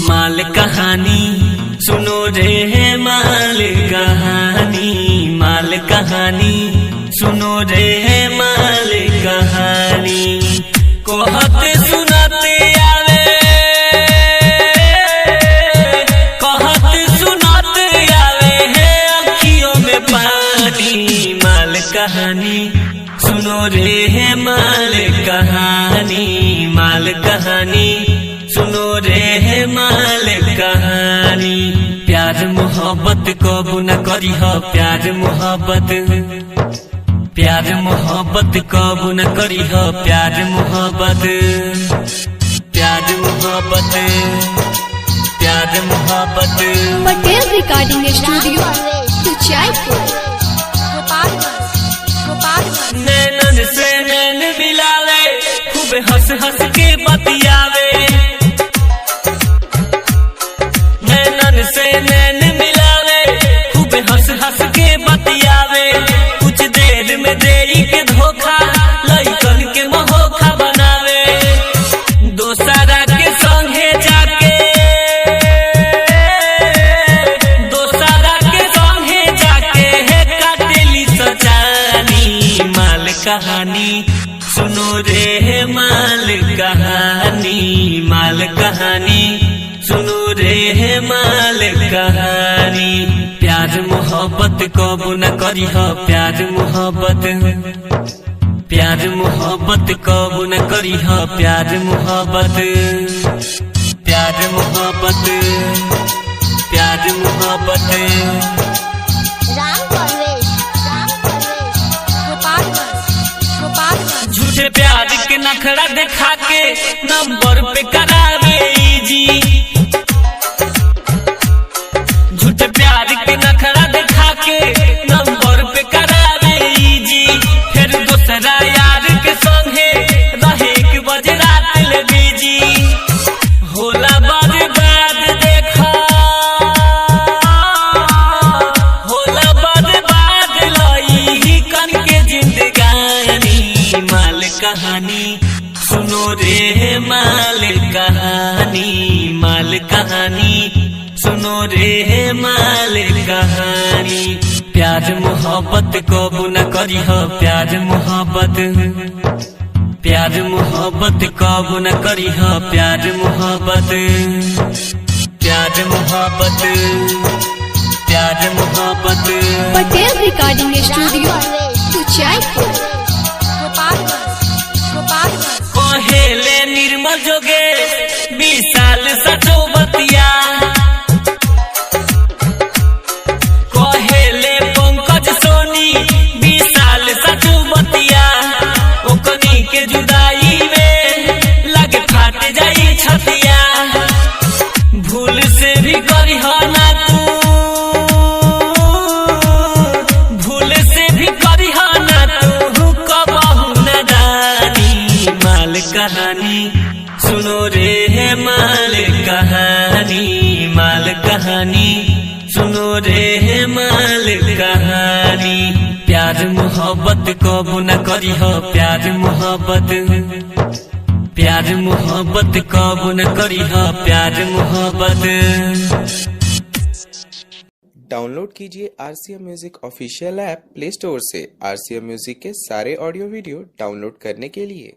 माल कहानी सुनो रे है माल कहानी, माल कहानी सुनो रे है माल कहानी। कहते सुनाते आवे, कहते सुनाते आवे है अखियों में पानी। माल कहानी सुनो रे है माल कहानी, माल कहानी सुनो रे है माल कहानी। प्यार मोहब्बत कबू न करी हो, प्यार मोहब्बत, प्यार मोहब्बत कबू न करी हो, प्यार मोहब्बत, प्यार मोहब्बत, प्यार मोहब्बत। Patel recording studio Kuchaipur. नैनन से नैन मिलावे, खूब हंस हंस के बतियावे। नैनन से नैन मिलावे, खूब हंस हंस के बतियावे। कुछ देर में देरी के धोखा, लइकन के महोखा बनावे। दोसरा के संगे जाके, दोसरा के संगे जाके है काटेली सजानी। माल कहानी सुनो रे है माल कहानी, माल कहानी सुनो रे है माल कहानी। प्यार मोहब्बत कबू न करी हो, प्यार मोहब्बत, प्यार मोहब्बत कबू न करी हो, प्यार मोहब्बत, प्यार मोहब्बत, प्यार मोहब्बत। झूठे प्यार के नखरा दिखा के नंबर पे करावे जी, झूठे प्यार के नखरा दिखा के नंबर पे करावे जी। फिर दूसरा यार के संगे रहे एक बजे रात ले बीजी। होला बर्बाद देखा, होला बर्बाद लई कन के जिंदगानी। माल कहानी सुनो रे माल कहानी, माल कहानी सुनो रे माल कहानी। प्यार मोहब्बत कबू न करी हो, प्यार मोहब्बत, प्यार मोहब्बत कबू न करी हो, प्यार मोहब्बत, प्यार मोहब्बत, प्यार मोहब्बत। Patel recording studio Kuchaipur. कहेले निर्मल जोगे 20 साल सचो बतिया। कहेले पंकज सोनी 20 साल सचो बतिया। ओकनी के जुदाई में लगे फाट जाई छतिया। भूल से भी करी हो ना तू, भूल से भी करी हो ना तू कबहू न जानी। माल कहानी सुनो रे है माल कहानी, माल कहानी सुनो रे है माल कहानी। प्यार मोहब्बत कबू न करी हो, प्यार मोहब्बत, प्यार मोहब्बत कबू न करी हो, प्यार मोहब्बत। डाउनलोड कीजिए RCM music official app play store से। RCM म्यूजिक के सारे ऑडियो वीडियो डाउनलोड करने के लिए